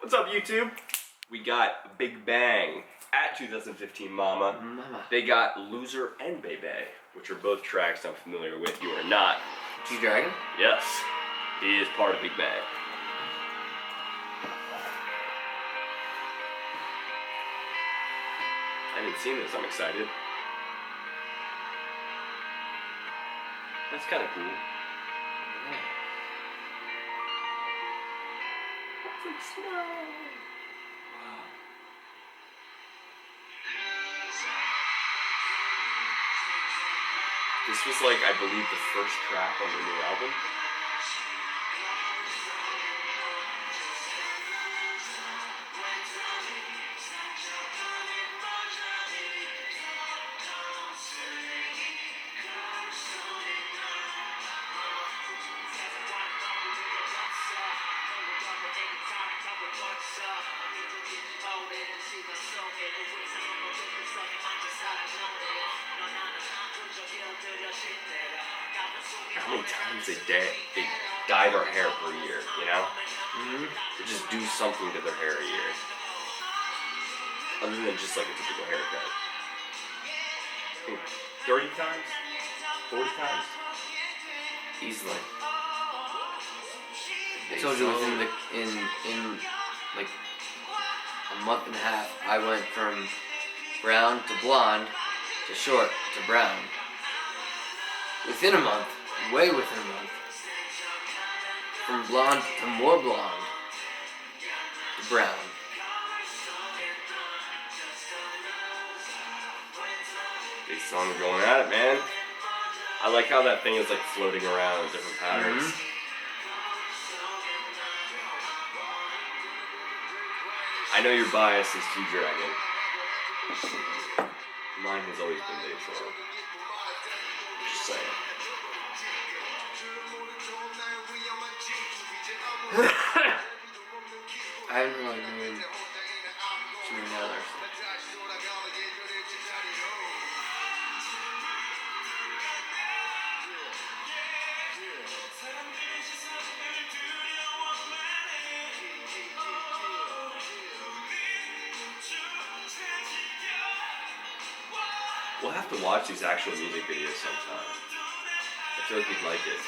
What's up, YouTube? We got Big Bang at 2015 Mama. They got Loser and Bebe, which are both tracks I'm familiar with. You are not. G-Dragon? Yes. He is part of Big Bang. I haven't seen this. I'm excited. That's kind of cool. Yeah. It's like snow. Wow. This was like, I believe, the first track on the new album. How many times they dye their hair per year, you know? They just do something to their hair a year. Other than just like a typical haircut. I think 30 times? 40 times? Easily. I told you in like a month and a half, I went from brown to blonde to short to brown. Within a month, way within a month. From blonde to more blonde to brown. Big song going at it, man. I like how that thing is like floating around in different patterns. I know your bias is G-Dragon. Mine has always been Dave Sorrell. Just saying. I haven't really known too many others. We'll have to watch these actual music videos sometime. I feel like you'd like it.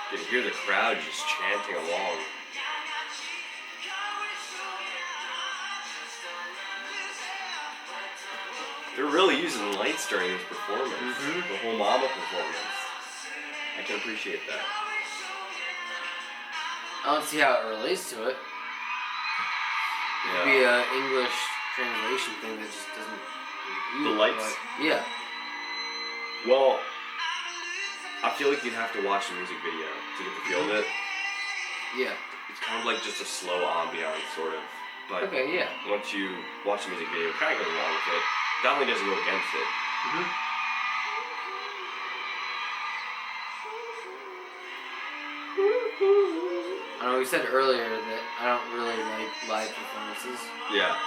You can hear the crowd just chanting along. They're really using lights during this performance. The whole Mama performance. I can appreciate that. I don't see how it relates to it. It could be an English translation thing that just doesn't... The lights? Yeah. Well, I feel like you'd have to watch the music video to get the feel of it. Yeah. It's kind of like just a slow ambiance, sort of. But okay, yeah. Once you watch the music video, it kind of goes along with it. Definitely doesn't go against it. I know we said earlier that I don't really like live performances. Yeah.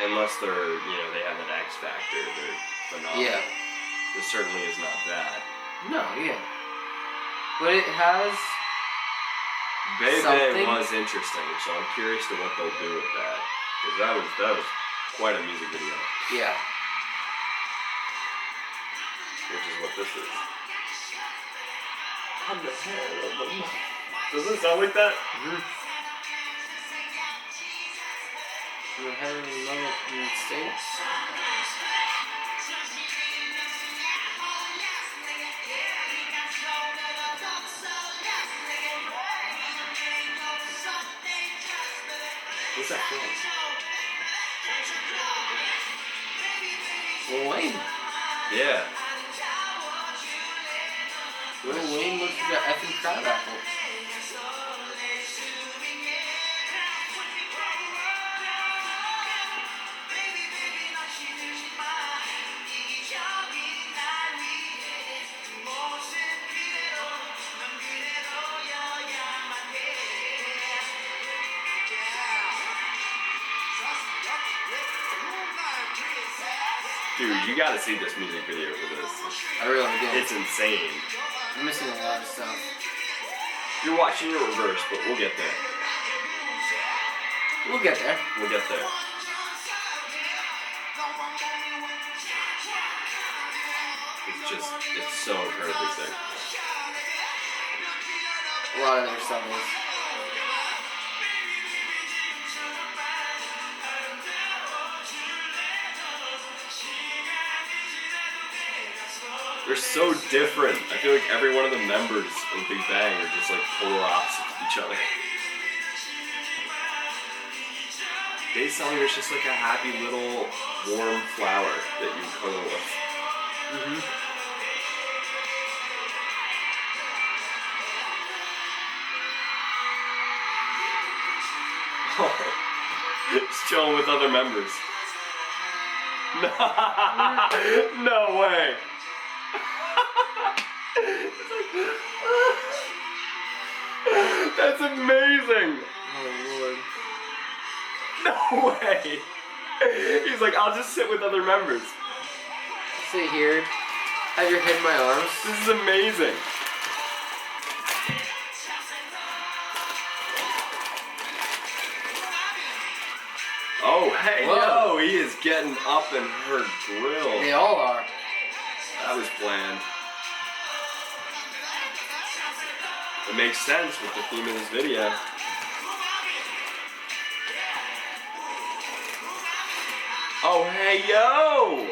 Unless they're, they have an X factor. They're phenomenal. Yeah. This certainly is not that. No, yeah. But it has Bebe was interesting, so I'm curious to what they'll do with that. Because that was quite a music video. Yeah. Which is what this is. I'm the head of the month. Does it sound like that? I'm the head of the United States. What's that from? Lil Wayne. Yeah. Lil Wayne looks like an effing crab apple. Dude, you gotta see this music video for this. I really do. It's insane. I'm missing a lot of stuff. You're watching it reverse, but we'll get there. We'll get there. We'll get there. It's so incredibly sick. A lot of their stuff is. They're so different. I feel like every one of the members in Big Bang are just like polar opposites of each other. Daesung is just like a happy little warm flower that you cuddle with. Just chilling with other members. No way. That's amazing. Oh Lord. No way. He's like, I'll just sit with other members. Sit here. Have your head in my arms. This is amazing. Oh, hey, whoa. yo, he is getting up in her grill. They all are. That was planned. It makes sense with the theme of this video. Oh, hey, yo!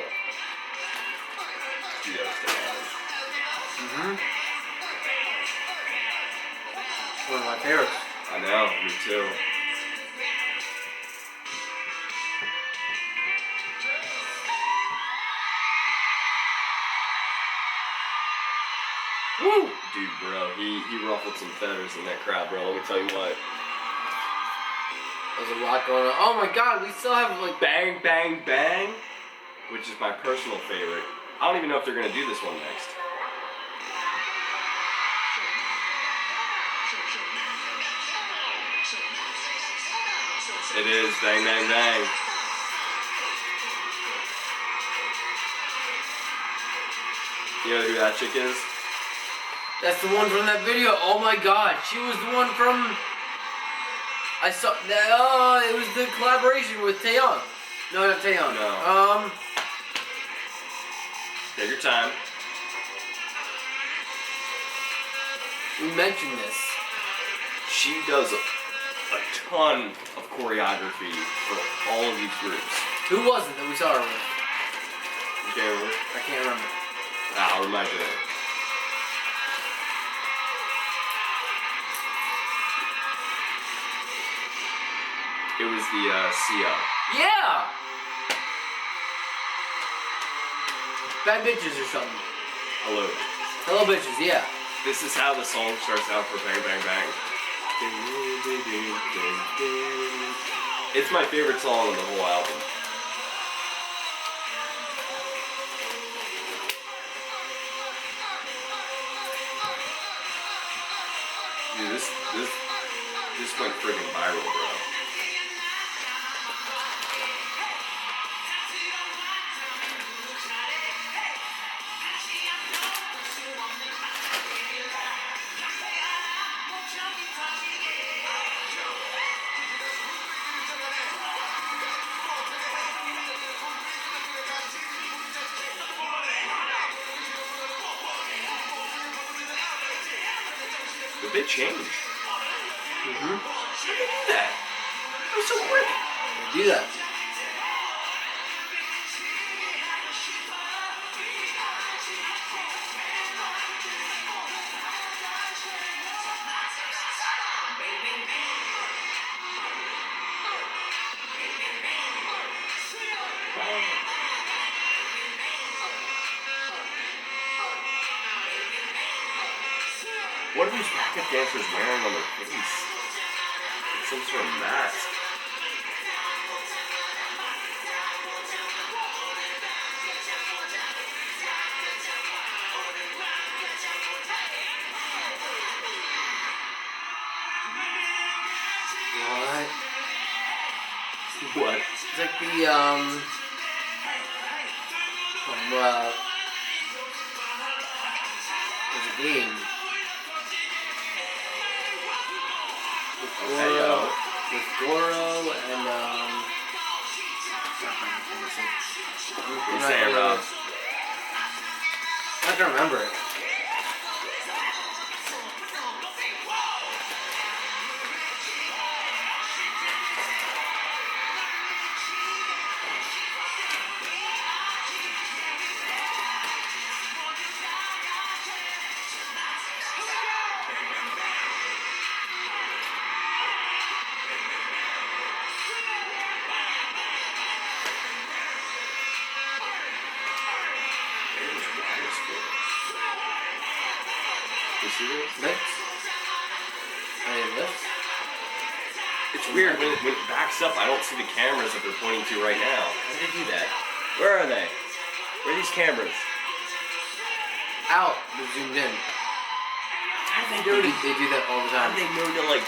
One of my favorites. I know, me too. Woo! Dude, bro, he ruffled some feathers in that crowd, bro. Let me tell you what. There's a lot going on. Oh my God, we still have like Bang, Bang, Bang, which is my personal favorite. I don't even know if they're gonna do this one next. It is Bang, Bang, Bang. You know who that chick is? That's the one from that video. Oh my God, she was the one from. I saw that. Oh, it was the collaboration with Taeyong. No, not Taeyong. No. Take your time. We mentioned this. She does a ton of choreography for all of these groups. Who was it that we saw her with? You can't remember? I can't remember. I'll remind you. It was the CO. Yeah. Bad bitches or something. Hello. Hello, bitches. Yeah. This is how the song starts out for Bang Bang Bang. It's my favorite song on the whole album. Dude, this went friggin' viral, bro. Did they change? Mm-hmm. How did they do that? That was so quick. Do that. are these backup dancers wearing on their face? It's some sort of mask. What? It's like the there's a game with Goro and You're saying, Rob? I'm not gonna remember it. Lips? Lips? It's weird when it backs up. I don't see the cameras that they're pointing to right now. How did they do that? Where are they? Where are these cameras? Out. They're zoomed in. How do they know to? They do that all the time. How do they know to like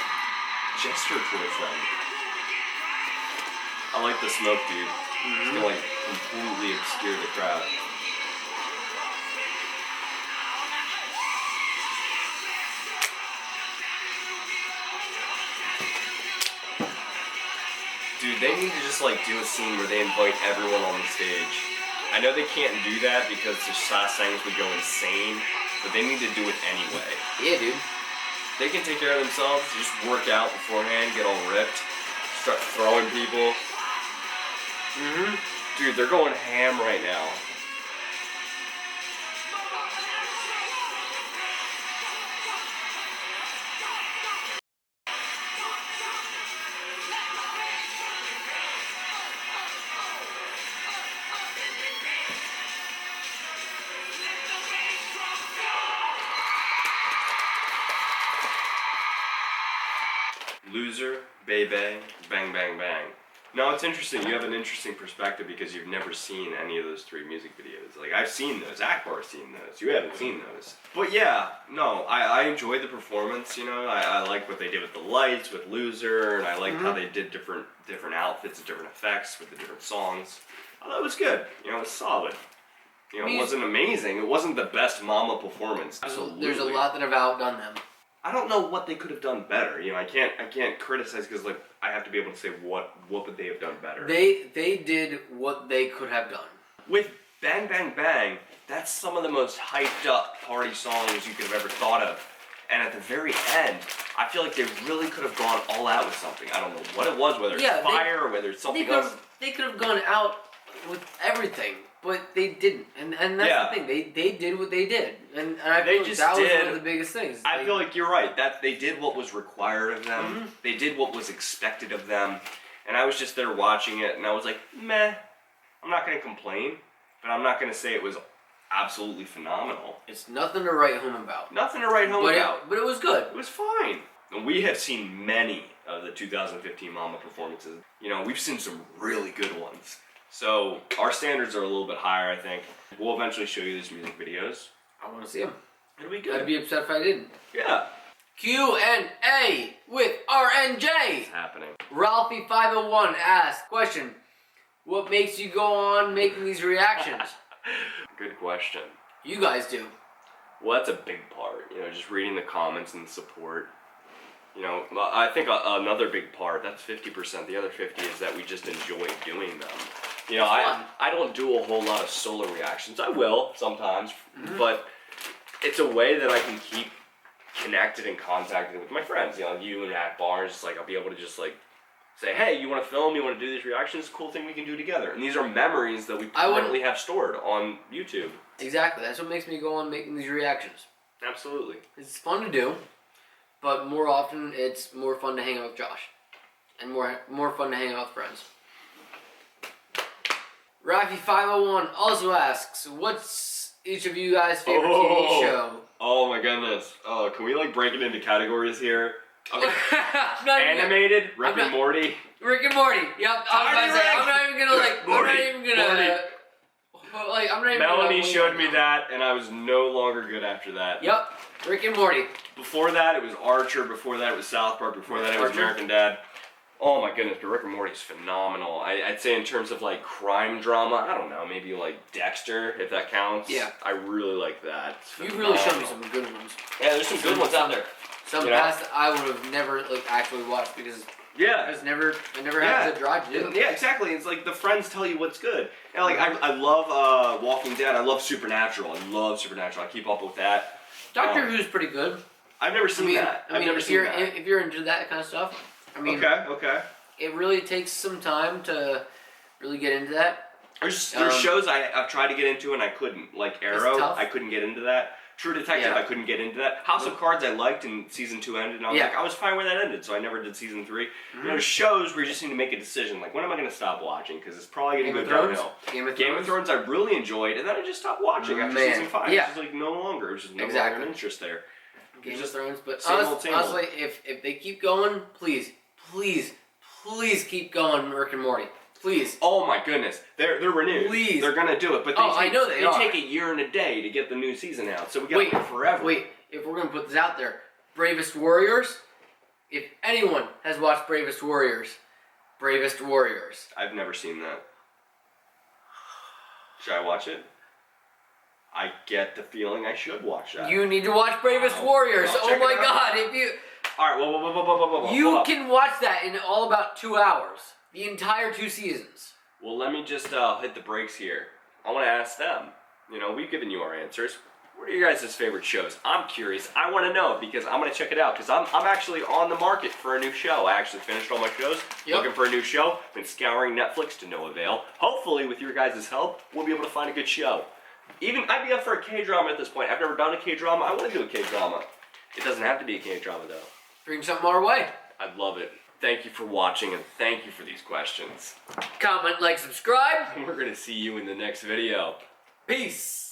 gesture towards them? I like the smoke, dude. It's gonna like completely obscure the crowd. Dude, they need to just like do a scene where they invite everyone on the stage. I know they can't do that because the Sasangs would go insane, but they need to do it anyway. Yeah, dude. They can take care of themselves, just work out beforehand, get all ripped, start throwing people. Dude, they're going ham right now. Loser, Bebe, Bang Bang Bang. Now it's interesting, you have an interesting perspective because you've never seen any of those three music videos. Like, I've seen those, Akbar's seen those, you haven't seen those. But yeah, no, I enjoyed the performance, you know, I like what they did with the lights, with Loser, and I liked how they did different outfits and different effects with the different songs. I thought it was good, you know, it was solid. You know, it wasn't amazing, it wasn't the best Mama performance. Absolutely. There's a lot that have outdone them. I don't know what they could have done better. You know, I can't criticize because like I have to be able to say what would they have done better. They did what they could have done. With Bang Bang Bang, that's some of the most hyped up party songs you could have ever thought of. And at the very end, I feel like they really could have gone all out with something. I don't know what it was, whether it's fire or whether it's something else. They could have gone out with everything. But they didn't, and that's the thing. They did what they did, and I feel like that was one of the biggest things. I feel like you're right. That they did what was required of them. They did what was expected of them, and I was just there watching it, and I was like, meh. I'm not gonna complain, but I'm not gonna say it was absolutely phenomenal. It's nothing to write home about. Nothing to write home about. But it was good. It was fine. And we have seen many of the 2015 Mama performances. You know, we've seen some really good ones. So our standards are a little bit higher, I think. We'll eventually show you these music videos. I want to see them. It'll be good. I'd be upset if I didn't. Yeah. Q&A with RNJ. It's happening. Ralphie501 asks, question, what makes you go on making these reactions? Good question. You guys do. Well, that's a big part. You know, just reading the comments and the support. You know, I think another big part, that's 50%. The other 50% is that we just enjoy doing them. You know, I don't do a whole lot of solo reactions. I will sometimes, but it's a way that I can keep connected and contacted with my friends. You know, you and Akbar, just like I'll be able to just like say, hey, you want to film? You want to do these reactions? Cool thing we can do together. And these are memories that we permanently have stored on YouTube. Exactly. That's what makes me go on making these reactions. Absolutely. It's fun to do, but more often it's more fun to hang out with Josh, and more fun to hang out with friends. Rafi501 also asks, what's each of you guys' favorite TV show? Oh my goodness. Oh, can we like break it into categories here? Okay. Not Animated, Rick and Morty. Rick and Morty. Yep. I was about to say, I'm not even gonna like. Morty, I'm not even gonna. Like, I'm not even Melanie gonna showed me that, and I was no longer good after that. Yep. Rick and Morty. Before that, it was Archer. Before that, it was South Park. Before that, it was Archer. American Dad. Oh my goodness, but Rick and Morty is phenomenal. I'd say in terms of like crime drama, I don't know, maybe like Dexter, if that counts. Yeah. I really like that. You've really shown me some good ones. Yeah, there's some good ones out there. Some past that I would have never like actually watched because Yeah. I never had the drive to do it. Yeah, exactly. It's like the friends tell you what's good. And like I love Walking Dead. I love Supernatural. I keep up with that. Doctor Who's pretty good. I've never seen that. I mean, if you're into that kind of stuff, I mean, okay. It really takes some time to really get into that. There's shows I've tried to get into and I couldn't. Like Arrow, I couldn't get into that. True Detective, I couldn't get into that. House of Cards, I liked, and season 2 ended, and I was like, I was fine where that ended, so I never did season 3. You know, shows where you just need to make a decision, like, when am I going to stop watching? Because it's probably going to go downhill. Game of Thrones, I really enjoyed, and then I just stopped watching after season 5. Yeah. It was just like no longer. It was just no longer an interest there. Game of Thrones, but same honestly, if they keep going, please keep going, Rick and Morty. Please. Oh my goodness, they're renewed. Please. They're gonna do it, but I know they are. take a year and a day to get the new season out, so we gotta wait forever. Wait, if we're gonna put this out there, Bravest Warriors. If anyone has watched Bravest Warriors. I've never seen that. Should I watch it? I get the feeling I should watch that. You need to watch Bravest Warriors. Oh my God! If you. All right, whoa. You can watch that in all about 2 hours. The entire 2 seasons. Well, let me just hit the brakes here. I want to ask them. You know, we've given you our answers. What are your guys' favorite shows? I'm curious. I want to know because I'm going to check it out because I'm actually on the market for a new show. I actually finished all my shows, looking for a new show. Been scouring Netflix to no avail. Hopefully, with your guys' help, we'll be able to find a good show. Even I'd be up for a K-drama at this point. I've never done a K-drama. I want to do a K-drama. It doesn't have to be a K-drama though. Bring something our way. I'd love it. Thank you for watching and thank you for these questions. Comment, like, subscribe. And we're going to see you in the next video. Peace.